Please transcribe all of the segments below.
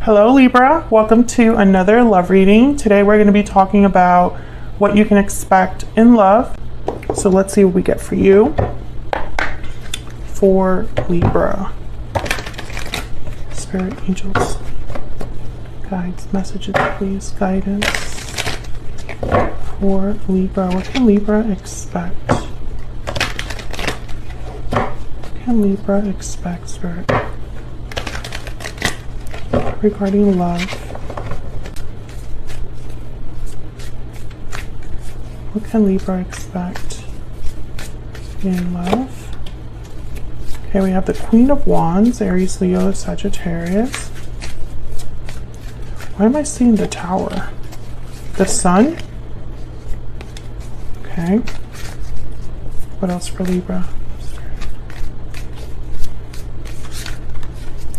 Hello Libra, welcome to another love reading. Today we're going to be talking about what you can expect in love. So let's see what we get for you for Libra. Spirit, angels, guides, messages, please, guidance for Libra. What can Libra expect? What can Libra expect, Spirit? Regarding love. What can Libra expect in love? Okay, we have the Queen of Wands, Aries, Leo, Sagittarius. Why am I seeing the Tower? The Sun? Okay. What else for Libra?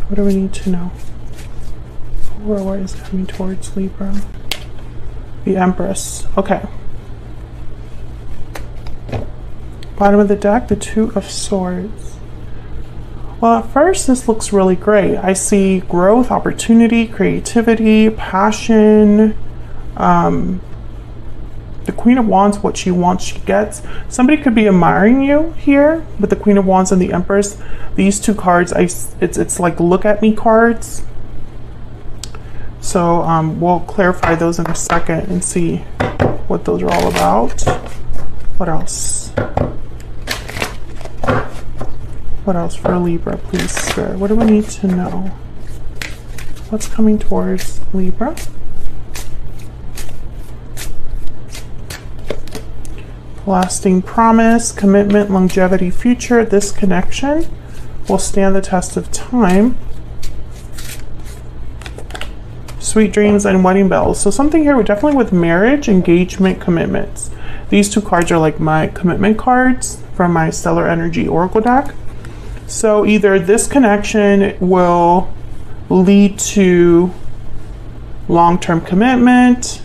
What do we need to know? Or what is coming towards Libra? The Empress. Okay. Bottom of the deck, the Two of Swords. Well, at first, this looks really great. I see growth, opportunity, creativity, passion. The Queen of Wands, what she wants, she gets. Somebody could be admiring you here with the Queen of Wands and the Empress. These two cards, it's like look at me cards. So we'll clarify those in a second and see what those are all about. What else? What else for Libra, please, Spirit? What do we need to know? What's coming towards Libra? Lasting promise, commitment, longevity, future. This connection will stand the test of time. Sweet dreams and wedding bells. So something here definitely with marriage, engagement, commitments. These two cards are like my commitment cards from my Stellar Energy Oracle deck. So either this connection will lead to long-term commitment,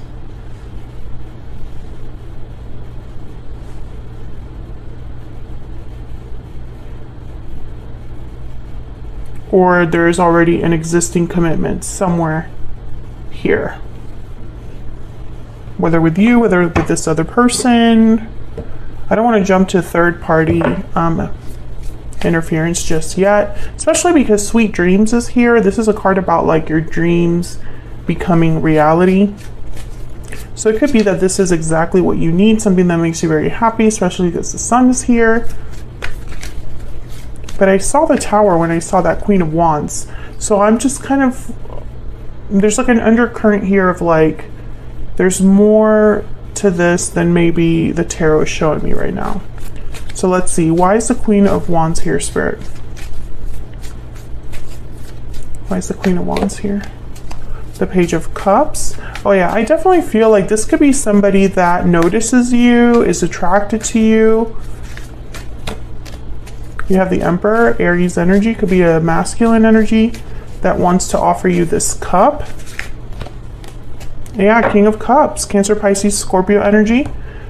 or there's already an existing commitment somewhere here, whether with you, whether with this other person. I don't want to jump to third party interference just yet, especially because Sweet Dreams is here. This is a card about like your dreams becoming reality. So it could be that this is exactly what you need, something that makes you very happy, especially because the Sun is here. But I saw the Tower when I saw that Queen of Wands. So I'm just kind of, there's like an undercurrent here of like, there's more to this than maybe the tarot is showing me right now. So let's see, why is the Queen of Wands here, Spirit? Why is the Queen of Wands here? The Page of Cups. Oh yeah, I definitely feel like this could be somebody that notices you, is attracted to you. You have the Emperor, Aries energy, could be a masculine energy that wants to offer you this cup. Yeah, King of Cups, Cancer, Pisces, Scorpio energy.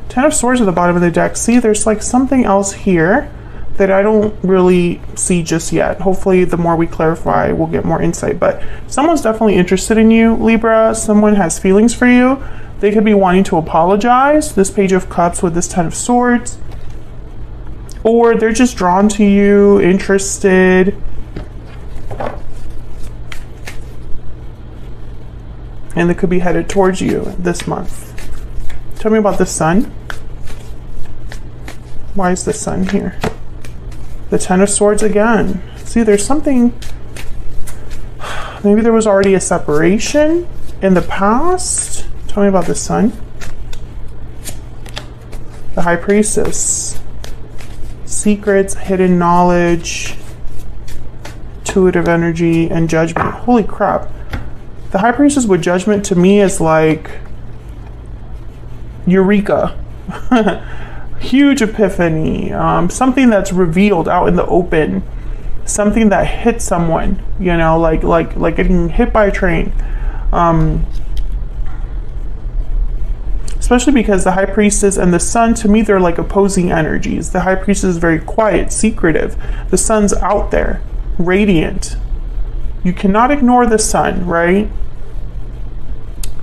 Ten of Swords at the bottom of the deck. See, there's like something else here that I don't really see just yet. Hopefully, the more we clarify, we'll get more insight. But someone's definitely interested in you, Libra. Someone has feelings for you. They could be wanting to apologize. This Page of Cups with this Ten of Swords. Or they're just drawn to you, interested. And they could be headed towards you this month. Tell me about the Sun. Why is the Sun here? The Ten of Swords again. See, there's something, maybe there was already a separation in the past. Tell me about the Sun. The High Priestess. Secrets, hidden knowledge, intuitive energy, and judgment. Holy crap. The High Priestess with judgment to me is like eureka. Huge epiphany. Something that's revealed out in the open. Something that hits someone, you know, like getting hit by a train. Especially because the High Priestess and the Sun, to me, they're like opposing energies. The High Priestess is very quiet, secretive. The Sun's out there, radiant. You cannot ignore the sun, right?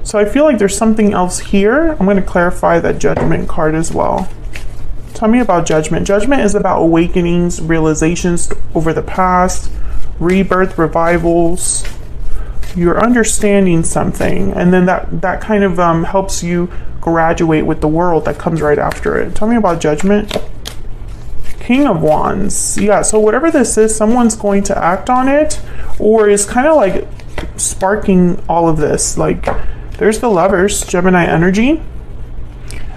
So I feel like there's something else here. I'm going to clarify that Judgment card as well. Tell me about Judgment. Judgment is about awakenings, realizations over the past, rebirth, revivals. You're understanding something, and then that kind of helps you graduate with the world that comes right after it. Tell me about Judgment. King of Wands. Yeah, so whatever this is, someone's going to act on it, or is kind of like sparking all of this. Like, there's the Lovers, Gemini energy.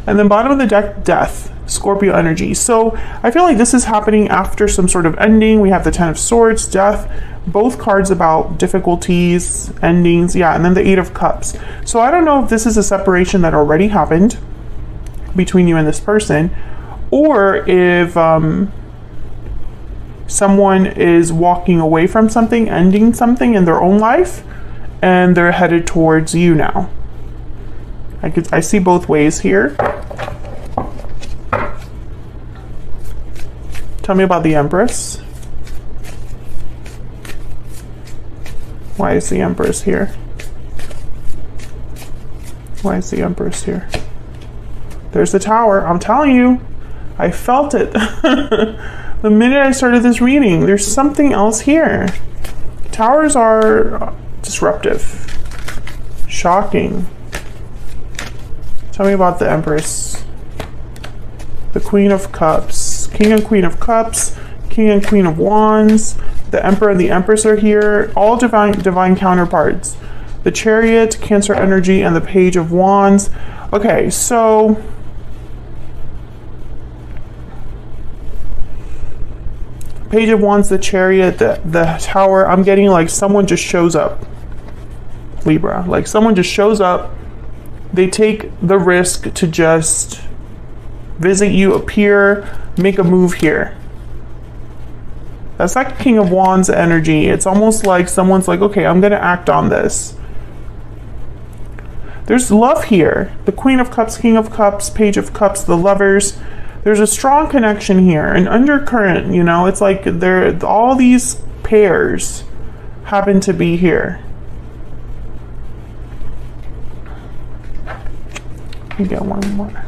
And then bottom of the deck, Death, Scorpio energy. So I feel like this is happening after some sort of ending. We have the Ten of Swords, Death, both cards about difficulties, endings. Yeah, and then the Eight of Cups. So I don't know if this is a separation that already happened between you and this person, or if someone is walking away from something, ending something in their own life, and they're headed towards you now. I see both ways here. Tell me about the Empress. Why is the Empress here? Why is the Empress here? There's the Tower. I'm telling you, I felt it. The minute I started this reading, there's something else here. Towers are disruptive, shocking. Tell me about the Empress. The Queen of Cups, King and Queen of Cups, King and Queen of Wands. The Emperor and the Empress are here, all divine counterparts. The Chariot, Cancer energy, and the Page of Wands. Okay, so Page of Wands, the Chariot, the Tower. I'm getting like someone just shows up. Libra, like someone just shows up. They take the risk to just visit you, appear, make a move here. That's like King of Wands energy. It's almost like someone's like, okay, I'm going to act on this. There's love here. The Queen of Cups, King of Cups, Page of Cups, the Lovers. There's a strong connection here, an undercurrent, you know, it's like all these pairs happen to be here. Let me get one more.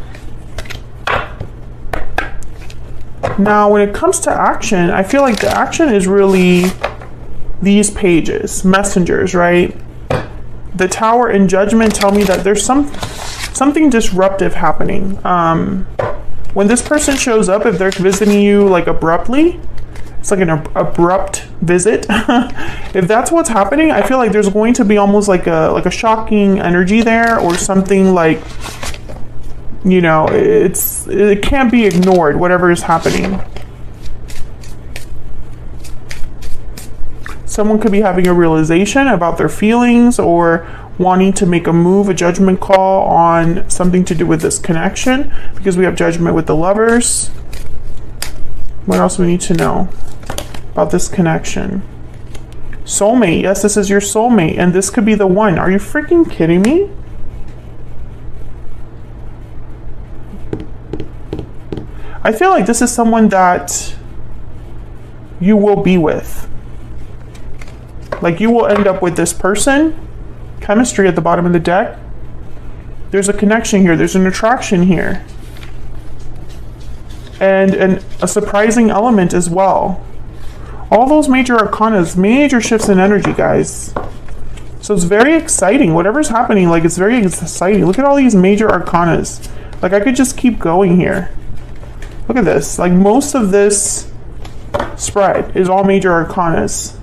Now, when it comes to action, I feel like the action is really these pages, messengers, right? The Tower and Judgment tell me that there's something disruptive happening. When this person shows up, if they're visiting you like abruptly, it's like an abrupt visit. If that's what's happening, I feel like there's going to be almost like a shocking energy there, or something like, you know, it can't be ignored, whatever is happening. Someone could be having a realization about their feelings, or wanting to make a move, a judgment call on something to do with this connection, because we have Judgment with the Lovers. What else we need to know about this connection? Soulmate. Yes, this is your soulmate, and this could be the one. Are you freaking kidding me? I feel like this is someone that you will be with. Like, you will end up with this person. Chemistry at the bottom of the deck. There's a connection here. There's an attraction here. And a surprising element as well. All those major arcanas, major shifts in energy, guys. So it's very exciting. Whatever's happening, like, it's very exciting. Look at all these major arcanas. Like, I could just keep going here. Look at this. Like, most of this spread is all major arcanas.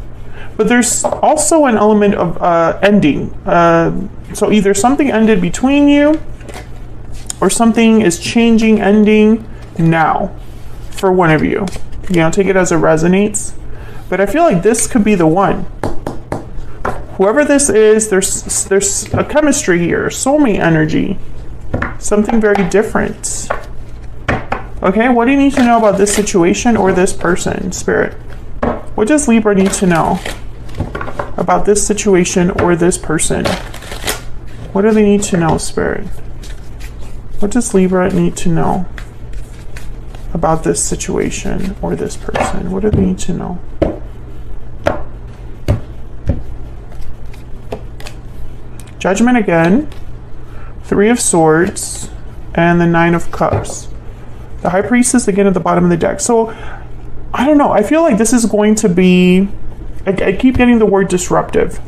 But there's also an element of ending. So either something ended between you, or something is changing, ending now for one of you. You know, take it as it resonates. But I feel like this could be the one. Whoever this is, there's a chemistry here, soulmate energy. Something very different. Okay, what do you need to know about this situation or this person, Spirit? What does Libra need to know about this situation or this person? What do they need to know, Spirit? What does Libra need to know about this situation or this person? What do they need to know? Judgment again, Three of Swords, and the Nine of Cups. The High Priestess again at the bottom of the deck. So, I don't know. I feel like this is going to be, I keep getting the word disruptive.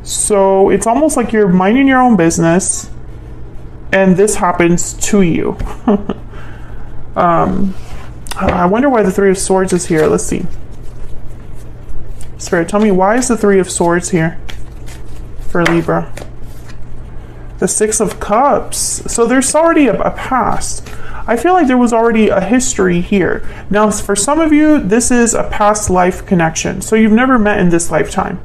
So, it's almost like you're minding your own business, and this happens to you. I wonder why the Three of Swords is here. Let's see. Spirit, tell me, why is the Three of Swords here for Libra? The Six of Cups. So there's already a past. I feel like there was already a history here. Now, for some of you, this is a past life connection. So you've never met in this lifetime.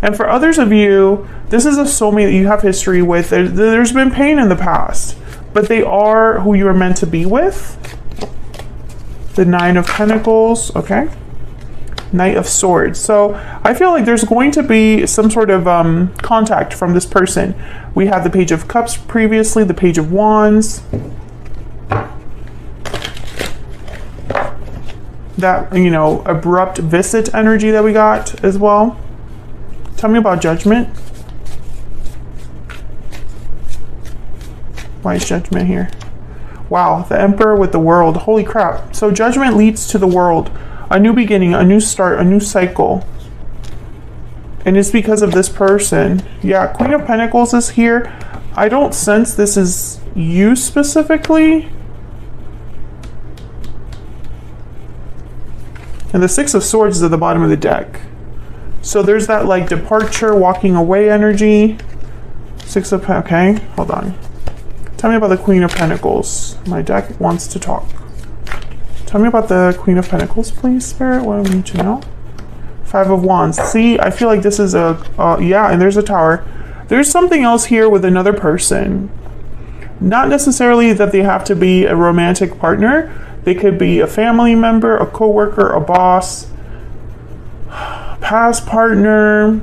And for others of you, this is a soulmate that you have history with. There's been pain in the past, but they are who you are meant to be with. The Nine of Pentacles, okay. Knight of Swords. So I feel like there's going to be some sort of contact from this person. We had the Page of Cups previously, the Page of Wands. That, you know, abrupt visit energy that we got as well. Tell me about Judgment. Why is Judgment here? Wow, the Emperor with the World. Holy crap. So Judgment leads to the world. A new beginning, a new start, a new cycle. And it's because of this person. Yeah, Queen of Pentacles is here. I don't sense this is you specifically. And the Six of Swords is at the bottom of the deck. So there's that like departure, walking away energy. Six of, okay, hold on. Tell me about the Queen of Pentacles. My deck wants to talk. Tell me about the Queen of Pentacles, please, Spirit. What do we need to know? Five of Wands. See, I feel like this is a, yeah, and there's a Tower. There's something else here with another person. Not necessarily that they have to be a romantic partner. They could be a family member, a coworker, a boss, past partner,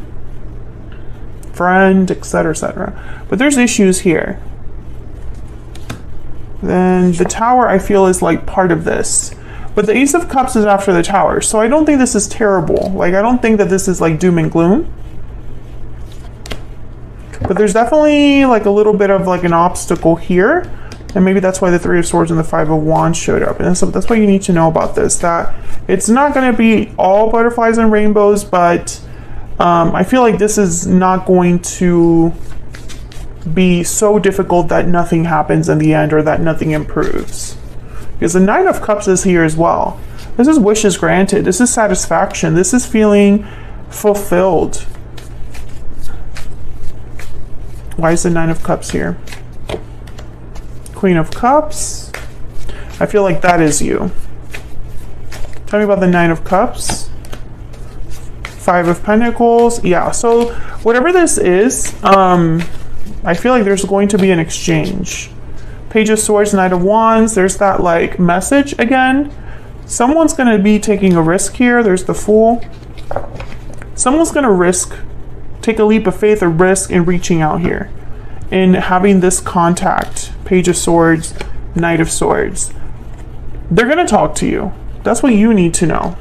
friend, etc., etc. But there's issues here. Then the Tower, I feel, is like part of this. But the Ace of Cups is after the Tower. So I don't think this is terrible. Like, I don't think that this is like doom and gloom. But there's definitely like a little bit of like an obstacle here. And maybe that's why the Three of Swords and the Five of Wands showed up. And so that's what you need to know about this. That it's not going to be all butterflies and rainbows, but I feel like this is not going to be so difficult that nothing happens in the end or that nothing improves. Because the Nine of Cups is here as well. This is wishes granted. This is satisfaction. This is feeling fulfilled. Why is the Nine of Cups here? Queen of Cups. I feel like that is you. Tell me about the Nine of Cups. Five of Pentacles. Yeah, so whatever this is, I feel like there's going to be an exchange. Page of Swords, Knight of Wands. There's that like message again. Someone's going to be taking a risk here. There's the Fool. Someone's going to take a leap of faith or risk in reaching out here. In having this contact. Page of Swords, Knight of Swords. They're going to talk to you. That's what you need to know.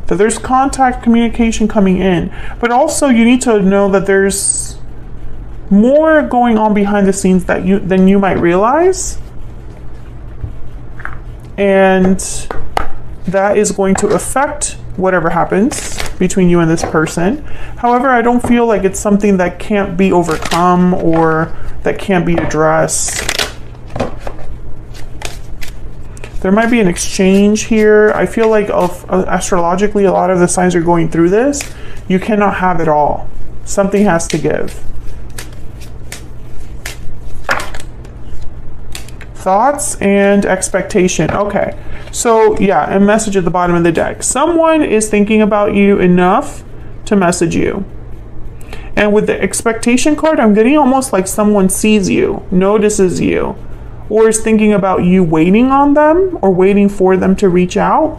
That there's contact, communication coming in. But also you need to know that there's more going on behind the scenes than you might realize, and that is going to affect whatever happens between you and this person. However, I don't feel like it's something that can't be overcome or that can't be addressed. There might be an exchange here. I feel like astrologically, a lot of the signs are going through this. You cannot have it all. Something has to give. Thoughts and expectation. Okay, so yeah, a message at the bottom of the deck. Someone is thinking about you enough to message you. And with the expectation card, I'm getting almost like someone sees you, notices you, or is thinking about you waiting on them or waiting for them to reach out.